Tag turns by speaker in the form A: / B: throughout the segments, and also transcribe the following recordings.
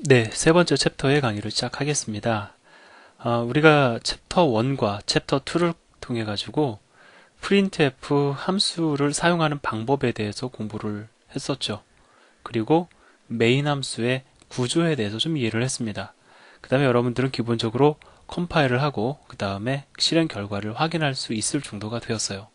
A: 네, 세 번째 챕터의 강의를 시작하겠습니다. 우리가 챕터 1과 챕터 2를 통해 가지고 printf 함수를 사용하는 방법에 대해서 공부를 했었죠. 그리고 메인 함수의 구조에 대해서 좀 이해를 했습니다. 그 다음에 여러분들은 기본적으로 컴파일을 하고 그 다음에 실행 결과를 확인할 수 있을 정도가 되었어요.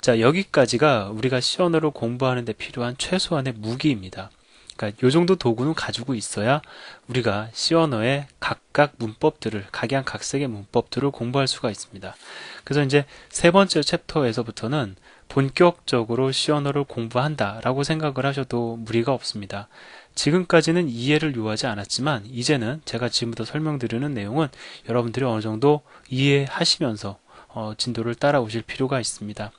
A: 자, 여기까지가 우리가 C 언어를 공부하는 데 필요한 최소한의 무기입니다. 그러니까 요 정도 도구는 가지고 있어야 우리가 C 언어의 각각 문법들을, 각양각색의 문법들을 공부할 수가 있습니다. 그래서 이제 세 번째 챕터에서부터는 본격적으로 C 언어를 공부한다라고 생각을 하셔도 무리가 없습니다. 지금까지는 이해를 요하지 않았지만 이제는 제가 지금부터 설명드리는 내용은 여러분들이 어느 정도 이해하시면서 진도를 따라오실 필요가 있습니다.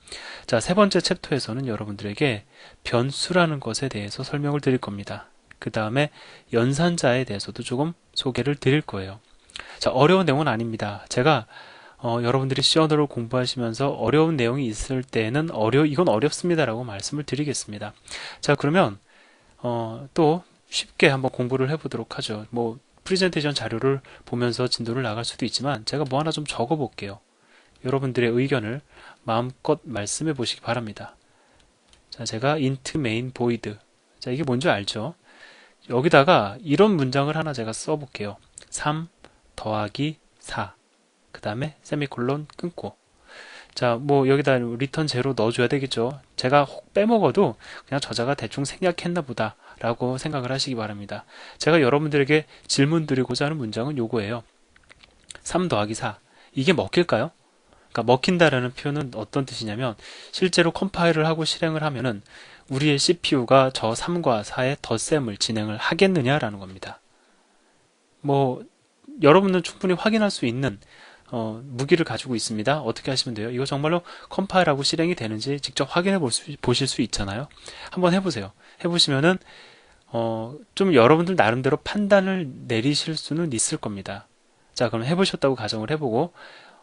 A: 자, 세 번째 챕터에서는 여러분들에게 변수라는 것에 대해서 설명을 드릴 겁니다. 그 다음에 연산자에 대해서도 조금 소개를 드릴 거예요. 자, 어려운 내용은 아닙니다. 제가 여러분들이 C 언어를 공부하시면서 어려운 내용이 있을 때는 이건 어렵습니다라고 말씀을 드리겠습니다. 자, 그러면 또 쉽게 한번 공부를 해보도록 하죠. 뭐 프레젠테이션 자료를 보면서 진도를 나갈 수도 있지만 제가 뭐 하나 좀 적어 볼게요. 여러분들의 의견을 마음껏 말씀해 보시기 바랍니다. 자, 제가 int main void. 자, 이게 뭔지 알죠? 여기다가 이런 문장을 하나 제가 써볼게요. 3 더하기 4. 그 다음에 세미콜론 끊고. 자, 뭐 여기다 리턴 제로 넣어줘야 되겠죠. 제가 혹 빼먹어도 그냥 저자가 대충 생략했나 보다 라고 생각을 하시기 바랍니다. 제가 여러분들에게 질문 드리고자 하는 문장은 요거예요. 3 더하기 4. 이게 먹힐까요? 그러니까 먹힌다라는 표현은 어떤 뜻이냐면 실제로 컴파일을 하고 실행을 하면은 우리의 CPU가 저 3과 4의 덧셈을 진행을 하겠느냐라는 겁니다. 뭐 여러분은 충분히 확인할 수 있는 무기를 가지고 있습니다. 어떻게 하시면 돼요? 이거 정말로 컴파일하고 실행이 되는지 직접 확인해 보실 수 있잖아요. 한번 해보세요. 해보시면은 좀 여러분들 나름대로 판단을 내리실 수는 있을 겁니다. 자, 그럼 해보셨다고 가정을 해보고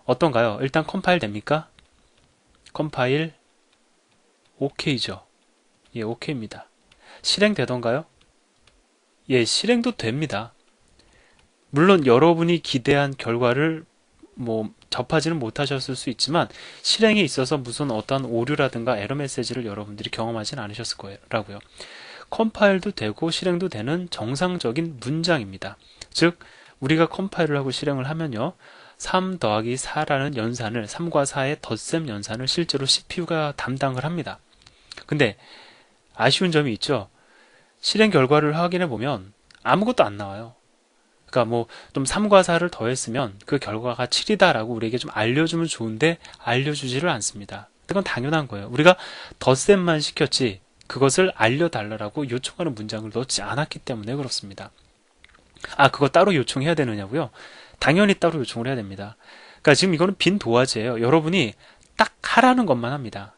A: 어떤가요? 일단 컴파일 됩니까? 컴파일 OK죠. 예, OK입니다. 실행되던가요? 예, 실행도 됩니다. 물론 여러분이 기대한 결과를 뭐 접하지는 못하셨을 수 있지만 실행에 있어서 무슨 어떤 오류라든가 에러 메시지를 여러분들이 경험하진 않으셨을 거라고요. 컴파일도 되고 실행도 되는 정상적인 문장입니다. 즉 우리가 컴파일을 하고 실행을 하면요. 3 더하기 4라는 연산을 3과 4의 덧셈 연산을 실제로 CPU가 담당을 합니다. 근데 아쉬운 점이 있죠. 실행 결과를 확인해 보면 아무것도 안 나와요. 그러니까 뭐 좀 3과 4를 더했으면 그 결과가 7이다라고 우리에게 좀 알려주면 좋은데 알려주지를 않습니다. 그건 당연한 거예요. 우리가 덧셈만 시켰지 그것을 알려달라고 요청하는 문장을 넣지 않았기 때문에 그렇습니다. 아, 그거 따로 요청해야 되느냐고요? 당연히 따로 요청을 해야 됩니다. 그러니까 지금 이거는 빈 도화지예요. 여러분이 딱 하라는 것만 합니다.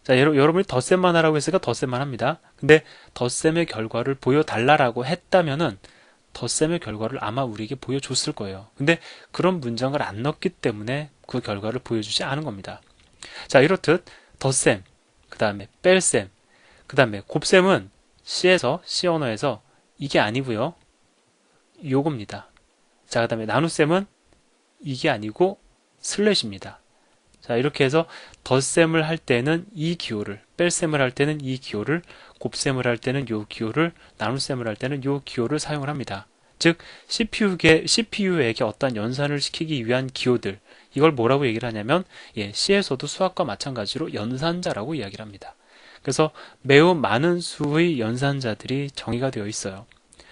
A: 자, 여러분이 덧셈만 하라고 했으니까 덧셈만 합니다. 근데 덧셈의 결과를 보여달라고 했다면은 덧셈의 결과를 아마 우리에게 보여줬을 거예요. 근데 그런 문장을 안 넣었기 때문에 그 결과를 보여주지 않은 겁니다. 자, 이렇듯 덧셈, 그 다음에 뺄셈, 그 다음에 곱셈은 C 언어에서 이게 아니고요. 요겁니다. 자, 그 다음에 나눗셈은 이게 아니고 슬래시입니다. 자, 이렇게 해서 덧셈을 할 때는 이 기호를, 뺄셈을 할 때는 이 기호를, 곱셈을 할 때는 요 기호를, 나눗셈을 할 때는 요 기호를 사용을 합니다. 즉, CPU에게 어떤 연산을 시키기 위한 기호들, 이걸 뭐라고 얘기를 하냐면, 예, C에서도 수학과 마찬가지로 연산자라고 이야기를 합니다. 그래서 매우 많은 수의 연산자들이 정의가 되어 있어요.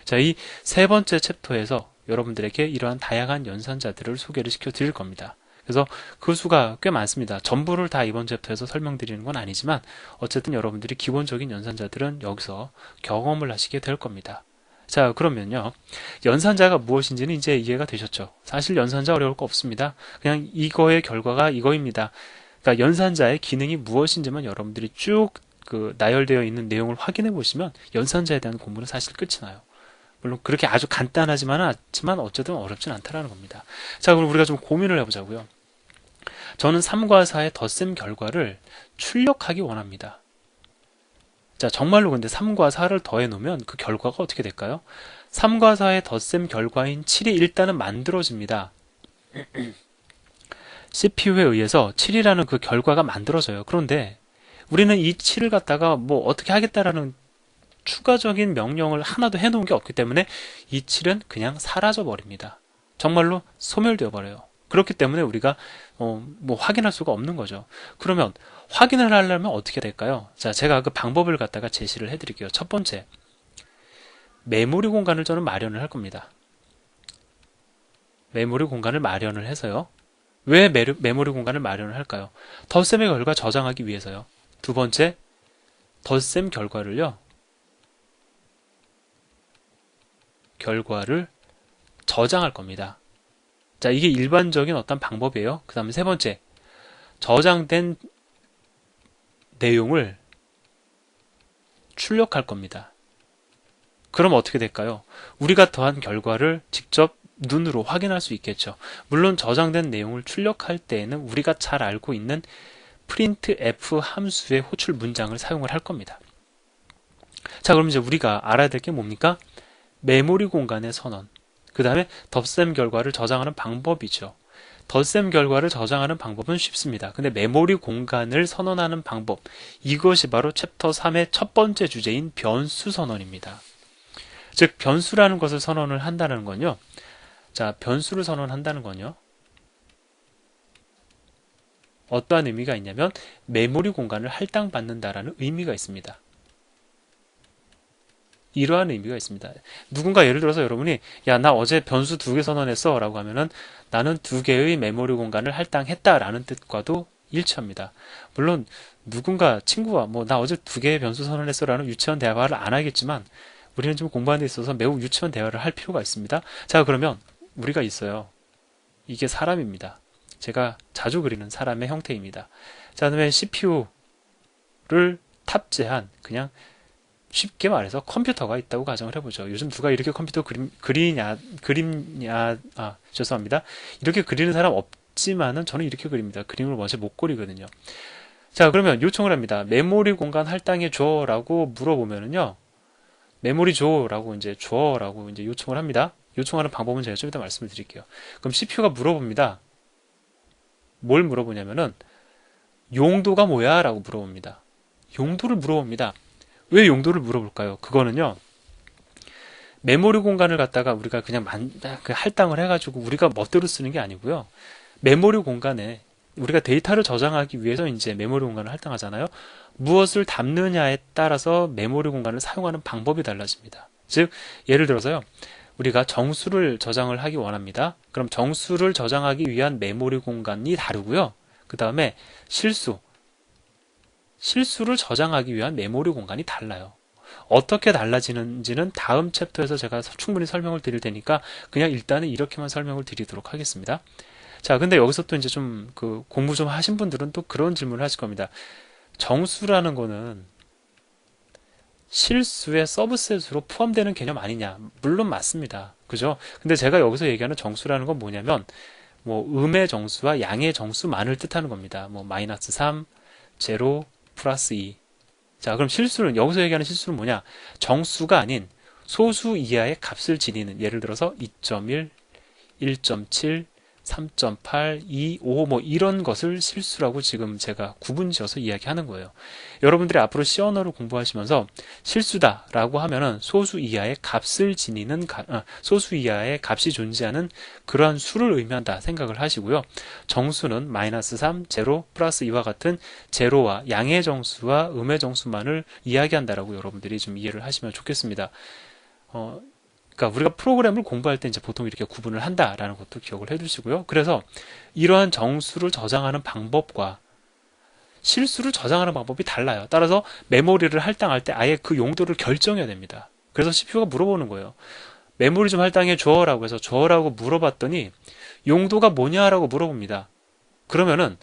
A: 자, 이 세 번째 챕터에서 여러분들에게 이러한 다양한 연산자들을 소개를 시켜 드릴 겁니다. 그래서 그 수가 꽤 많습니다. 전부를 다 이번 챕터에서 설명드리는 건 아니지만 어쨌든 여러분들이 기본적인 연산자들은 여기서 경험을 하시게 될 겁니다. 자, 그러면요. 연산자가 무엇인지는 이제 이해가 되셨죠? 사실 연산자 어려울 거 없습니다. 그냥 이거의 결과가 이거입니다. 그러니까 연산자의 기능이 무엇인지만 여러분들이 쭉 나열되어 있는 내용을 확인해 보시면 연산자에 대한 공부는 사실 끝이 나요. 물론 그렇게 아주 간단하지만 어쨌든 어렵진 않다라는 겁니다. 자, 그럼 우리가 좀 고민을 해보자고요. 저는 3과 4의 덧셈 결과를 출력하기 원합니다. 자, 정말로 근데 3과 4를 더해 놓으면 그 결과가 어떻게 될까요? 3과 4의 덧셈 결과인 7이 일단은 만들어집니다. CPU에 의해서 7이라는 그 결과가 만들어져요. 그런데 우리는 이 7을 갖다가 뭐 어떻게 하겠다라는 추가적인 명령을 하나도 해놓은 게 없기 때문에 이 7은 그냥 사라져 버립니다. 정말로 소멸되어 버려요. 그렇기 때문에 우리가 뭐 확인할 수가 없는 거죠. 그러면 확인을 하려면 어떻게 될까요? 자, 제가 그 방법을 갖다가 제시를 해드릴게요. 첫 번째, 메모리 공간을 저는 마련을 할 겁니다. 메모리 공간을 마련을 해서요. 왜 메모리 공간을 마련을 할까요? 덧셈의 결과 저장하기 위해서요. 두 번째, 덧셈 결과를 저장할 겁니다. 자, 이게 일반적인 어떤 방법이에요. 그 다음에 세 번째, 저장된 내용을 출력할 겁니다. 그럼 어떻게 될까요? 우리가 더한 결과를 직접 눈으로 확인할 수 있겠죠. 물론 저장된 내용을 출력할 때에는 우리가 잘 알고 있는 printf 함수의 호출 문장을 사용을 할 겁니다. 자, 그럼 이제 우리가 알아야 될 게 뭡니까? 메모리 공간의 선언, 그 다음에 덧셈 결과를 저장하는 방법이죠. 덧셈 결과를 저장하는 방법은 쉽습니다. 근데 메모리 공간을 선언하는 방법, 이것이 바로 챕터 3의 첫 번째 주제인 변수 선언입니다. 즉, 변수라는 것을 선언을 한다는 건요. 자, 변수를 선언한다는 건요. 어떠한 의미가 있냐면 메모리 공간을 할당받는다라는 의미가 있습니다. 이러한 의미가 있습니다. 누군가 예를 들어서 여러분이 야, 나 어제 변수 2개 선언했어 라고 하면은 나는 2개의 메모리 공간을 할당했다 라는 뜻과도 일치합니다. 물론 누군가 친구와 뭐 나 어제 2개의 변수 선언했어 라는 유치원 대화를 안 하겠지만 우리는 좀 공부하는 데 있어서 매우 유치원 대화를 할 필요가 있습니다. 자, 그러면 우리가 있어요. 이게 사람입니다. 제가 자주 그리는 사람의 형태입니다. 자, 그다음에 CPU를 탑재한 그냥 쉽게 말해서 컴퓨터가 있다고 가정을 해보죠. 요즘 누가 이렇게 컴퓨터 죄송합니다. 이렇게 그리는 사람 없지만은 저는 이렇게 그립니다. 그림을 원체 못 그리거든요. 자, 그러면 요청을 합니다. 메모리 공간 할당해 줘라고 물어보면은요. 메모리 줘라고 이제 줘라고 이제 요청을 합니다. 요청하는 방법은 제가 좀 이따 말씀을 드릴게요. 그럼 CPU가 물어봅니다. 뭘 물어보냐면은 용도가 뭐야? 라고 물어봅니다. 용도를 물어봅니다. 왜 용도를 물어볼까요? 그거는요. 메모리 공간을 갖다가 우리가 그냥 할당을 해가지고 우리가 멋대로 쓰는 게 아니고요. 메모리 공간에 우리가 데이터를 저장하기 위해서 이제 메모리 공간을 할당하잖아요. 무엇을 담느냐에 따라서 메모리 공간을 사용하는 방법이 달라집니다. 즉, 예를 들어서요. 우리가 정수를 저장을 하기 원합니다. 그럼 정수를 저장하기 위한 메모리 공간이 다르고요. 그 다음에 실수를 저장하기 위한 메모리 공간이 달라요. 어떻게 달라지는지는 다음 챕터에서 제가 충분히 설명을 드릴 테니까 그냥 일단은 이렇게만 설명을 드리도록 하겠습니다. 자, 근데 여기서 또 이제 좀 그 공부 좀 하신 분들은 또 그런 질문을 하실 겁니다. 정수라는 거는 실수의 서브셋으로 포함되는 개념 아니냐? 물론 맞습니다. 그죠? 근데 제가 여기서 얘기하는 정수라는 건 뭐냐면 뭐 음의 정수와 양의 정수만을 뜻하는 겁니다. 뭐 마이너스 3, 제로, 플러스 2. 자, 그럼 여기서 얘기하는 실수는 뭐냐? 정수가 아닌 소수 이하의 값을 지니는, 예를 들어서 2.1, 1.7, 3.8, 2, 5 뭐 이런 것을 실수라고 지금 제가 구분지어서 이야기하는 거예요. 여러분들이 앞으로 C 언어를 공부하시면서 실수다라고 하면은 소수 이하의 값이 존재하는 그러한 수를 의미한다 생각을 하시고요. 정수는 마이너스 3, 제로, 플러스 2와 같은 제로와 양의 정수와 음의 정수만을 이야기한다라고 여러분들이 좀 이해를 하시면 좋겠습니다. 그러니까 우리가 프로그램을 공부할 때 이제 보통 이렇게 구분을 한다라는 것도 기억을 해두시고요. 그래서 이러한 정수를 저장하는 방법과 실수를 저장하는 방법이 달라요. 따라서 메모리를 할당할 때 아예 그 용도를 결정해야 됩니다. 그래서 CPU가 물어보는 거예요. 메모리 좀 할당해 줘라고 해서 줘라고 물어봤더니 용도가 뭐냐라고 물어봅니다. 그러면은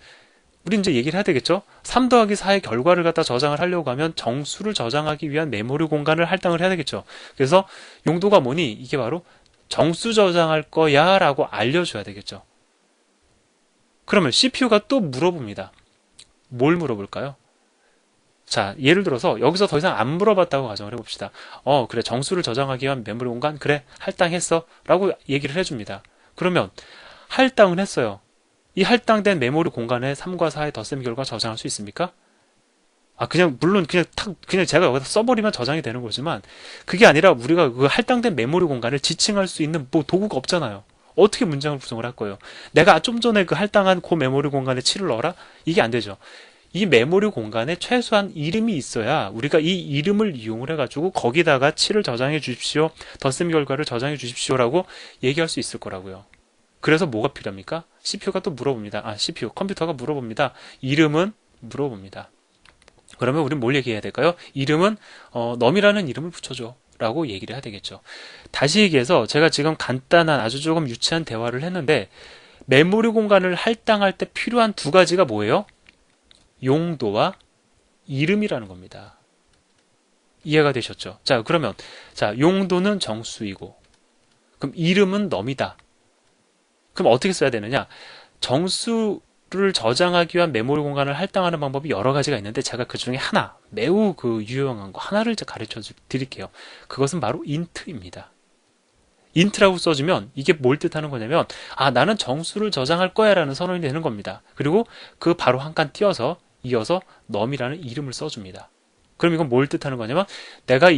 A: 우리 이제 얘기를 해야 되겠죠? 3 더하기 4의 결과를 갖다 저장을 하려고 하면 정수를 저장하기 위한 메모리 공간을 할당을 해야 되겠죠. 그래서 용도가 뭐니? 이게 바로 정수 저장할 거야 라고 알려줘야 되겠죠. 그러면 CPU가 또 물어봅니다. 뭘 물어볼까요? 자, 예를 들어서 여기서 더 이상 안 물어봤다고 가정을 해봅시다. 그래, 정수를 저장하기 위한 메모리 공간, 그래, 할당했어. 라고 얘기를 해줍니다. 그러면 할당은 했어요. 이 할당된 메모리 공간에 3과 4의 덧셈 결과 저장할 수 있습니까? 물론 그냥 제가 여기다 써버리면 저장이 되는 거지만, 그게 아니라 우리가 그 할당된 메모리 공간을 지칭할 수 있는 뭐 도구가 없잖아요. 어떻게 문장을 구성을 할 거예요? 내가 좀 전에 그 할당한 그 메모리 공간에 7을 넣어라? 이게 안 되죠. 이 메모리 공간에 최소한 이름이 있어야 우리가 이 이름을 이용을 해가지고 거기다가 7을 저장해 주십시오. 덧셈 결과를 저장해 주십시오라고 얘기할 수 있을 거라고요. 그래서 뭐가 필요합니까? CPU가 또 물어봅니다. CPU, 컴퓨터가 물어봅니다. 이름은 물어봅니다. 그러면 우리는 뭘 얘기해야 될까요? 이름은 넘이라는 이름을 붙여줘 라고 얘기를 해야 되겠죠. 다시 얘기해서 제가 지금 간단한 아주 조금 유치한 대화를 했는데, 메모리 공간을 할당할 때 필요한 두 가지가 뭐예요? 용도와 이름이라는 겁니다. 이해가 되셨죠? 자, 그러면 용도는 정수이고, 그럼 이름은 넘이다. 그럼 어떻게 써야 되느냐? 정수를 저장하기 위한 메모리 공간을 할당하는 방법이 여러 가지가 있는데, 제가 그 중에 하나, 매우 그 유용한 거 하나를 가르쳐 드릴게요. 그것은 바로 인트입니다. 인트라고 써주면 이게 뭘 뜻하는 거냐면, 나는 정수를 저장할 거야 라는 선언이 되는 겁니다. 그리고 그 바로 한 칸 이어서 넘이라는 이름을 써줍니다. 그럼 이건 뭘 뜻하는 거냐면, 내가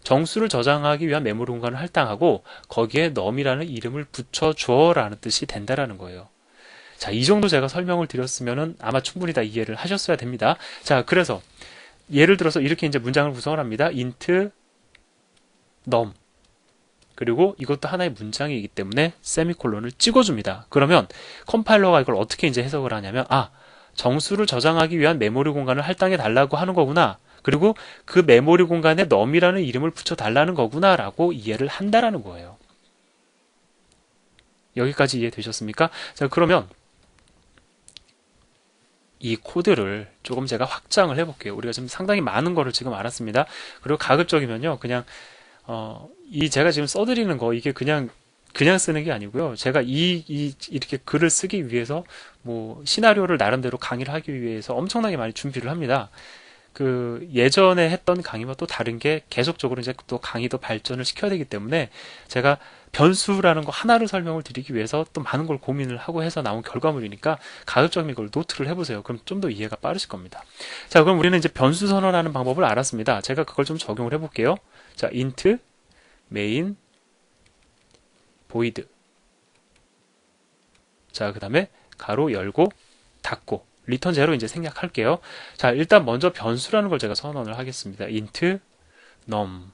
A: 정수를 저장하기 위한 메모리 공간을 할당하고 거기에 넘이라는 이름을 붙여줘 라는 뜻이 된다라는 거예요. 자, 이 정도 제가 설명을 드렸으면은 아마 충분히 다 이해를 하셨어야 됩니다. 자, 그래서 예를 들어서 이렇게 이제 문장을 구성을 합니다. int num, 그리고 이것도 하나의 문장이기 때문에 세미콜론을 찍어줍니다. 그러면 컴파일러가 이걸 어떻게 이제 해석을 하냐면, 정수를 저장하기 위한 메모리 공간을 할당해 달라고 하는 거구나. 그리고 그 메모리 공간에 num이라는 이름을 붙여 달라는 거구나 라고 이해를 한다라는 거예요. 여기까지 이해되셨습니까? 자, 그러면 이 코드를 조금 제가 확장을 해볼게요. 우리가 지금 상당히 많은 거를 지금 알았습니다. 그리고 가급적이면요, 그냥 제가 지금 써드리는 거, 이게 그냥 쓰는 게 아니고요. 제가 이렇게 글을 쓰기 위해서 시나리오를 나름대로 강의를 하기 위해서 엄청나게 많이 준비를 합니다. 그 예전에 했던 강의와 또 다른 게 계속적으로 이제 또 강의도 발전을 시켜야 되기 때문에 제가 변수라는 거 하나를 설명을 드리기 위해서 또 많은 걸 고민을 하고 해서 나온 결과물이니까 가급적이면 이걸 노트를 해보세요. 그럼 좀 더 이해가 빠르실 겁니다. 자, 그럼 우리는 이제 변수 선언하는 방법을 알았습니다. 제가 그걸 좀 적용을 해볼게요. 자, int main void. 자, 그 다음에 가로 열고 닫고 리턴 제로 이제 생략할게요. 자, 일단 먼저 변수라는 걸 제가 선언을 하겠습니다. int num.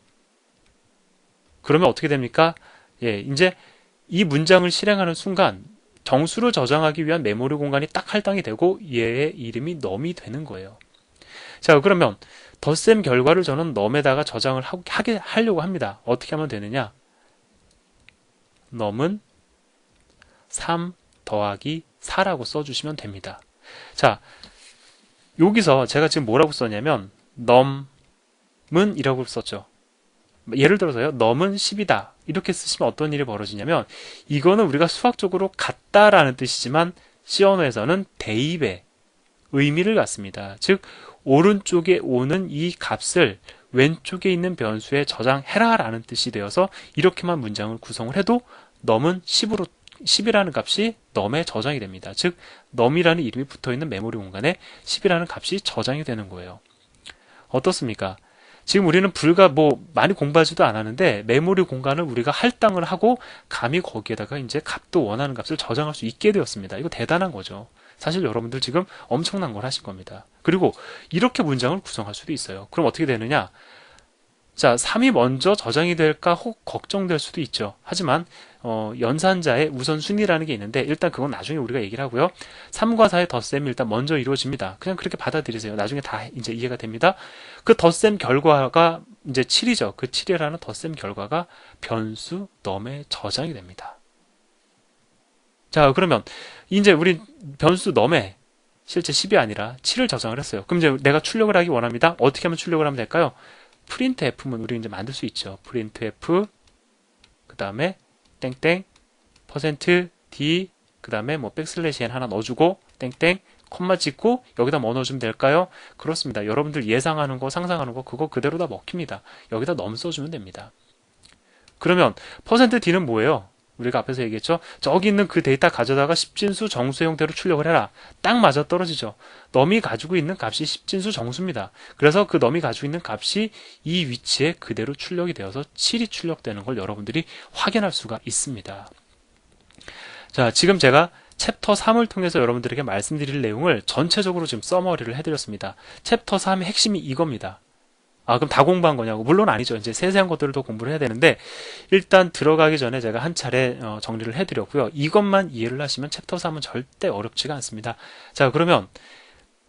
A: 그러면 어떻게 됩니까? 예, 이제 이 문장을 실행하는 순간 정수를 저장하기 위한 메모리 공간이 딱 할당이 되고 얘의 이름이 num이 되는 거예요. 자, 그러면 덧셈 결과를 저는 num에다가 저장을 하려고 합니다. 어떻게 하면 되느냐? num은 3 더하기 4라고 써주시면 됩니다. 자, 여기서 제가 지금 뭐라고 썼냐면 num은 이라고 썼죠. 예를 들어서요, num은 10이다 이렇게 쓰시면 어떤 일이 벌어지냐면, 이거는 우리가 수학적으로 같다라는 뜻이지만 C 언어에서는 대입의 의미를 갖습니다. 즉 오른쪽에 오는 이 값을 왼쪽에 있는 변수에 저장해라 라는 뜻이 되어서 이렇게만 문장을 구성을 해도 num은 10이라는 값이 num에 저장이 됩니다. 즉 num이라는 이름이 붙어있는 메모리 공간에 10이라는 값이 저장이 되는 거예요. 어떻습니까? 지금 우리는 불과 많이 공부하지도 않았는데 메모리 공간을 우리가 할당을 하고 감히 거기에다가 이제 값도 원하는 값을 저장할 수 있게 되었습니다. 이거 대단한 거죠. 사실 여러분들 지금 엄청난 걸 하신 겁니다. 그리고 이렇게 문장을 구성할 수도 있어요. 그럼 어떻게 되느냐? 자, 3이 먼저 저장이 될까 혹 걱정될 수도 있죠. 하지만 연산자의 우선순위라는 게 있는데 일단 그건 나중에 우리가 얘기를 하고요. 3과 4의 덧셈이 일단 먼저 이루어집니다. 그냥 그렇게 받아들이세요. 나중에 다 이제 이해가 됩니다. 그 덧셈 결과가 이제 7이죠. 그 7이라는 덧셈 결과가 변수 num에 저장이 됩니다. 자, 그러면 이제 우리 변수 num에 실제 10이 아니라 7을 저장을 했어요. 그럼 이제 내가 출력을 하기 원합니다. 어떻게 하면 출력을 하면 될까요? printf면 우리 이제 만들 수 있죠. printf 그 다음에 땡땡 %d 그 다음에 백슬래시 n 하나 넣어주고 땡땡 콤마 찍고 여기다 뭐 넣어주면 될까요? 그렇습니다. 여러분들 예상하는 거, 상상하는 거 그거 그대로 다 먹힙니다. 여기다 넘 써주면 됩니다. 그러면 %d는 뭐예요? 우리가 앞에서 얘기했죠. 저기 있는 그 데이터 가져다가 십진수 정수 형태로 출력을 해라. 딱 맞아 떨어지죠. 넘이 가지고 있는 값이 십진수 정수입니다. 그래서 그 넘이 가지고 있는 값이 이 위치에 그대로 출력이 되어서 7이 출력되는 걸 여러분들이 확인할 수가 있습니다. 자, 지금 제가 챕터 3을 통해서 여러분들에게 말씀드릴 내용을 전체적으로 지금 서머리를 해드렸습니다. 챕터 3의 핵심이 이겁니다. 아, 그럼 다 공부한 거냐고? 물론 아니죠. 이제 세세한 것들을 더 공부를 해야 되는데, 일단 들어가기 전에 제가 한 차례 정리를 해드렸고요. 이것만 이해를 하시면 챕터 3은 절대 어렵지가 않습니다. 자, 그러면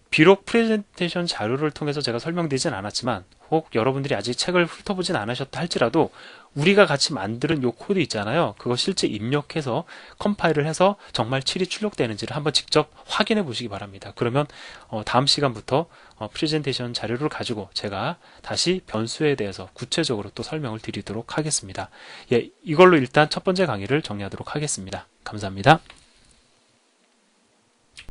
A: 비록 프레젠테이션 자료를 통해서 제가 설명드리진 않았지만, 혹 여러분들이 아직 책을 훑어보진 않으셨다 할지라도 우리가 같이 만드는 요 코드 있잖아요. 그거 실제 입력해서 컴파일을 해서 정말 7이 출력되는지를 한번 직접 확인해 보시기 바랍니다. 그러면 다음 시간부터 프레젠테이션 자료를 가지고 제가 다시 변수에 대해서 구체적으로 또 설명을 드리도록 하겠습니다. 예, 이걸로 일단 첫 번째 강의를 정리하도록 하겠습니다. 감사합니다.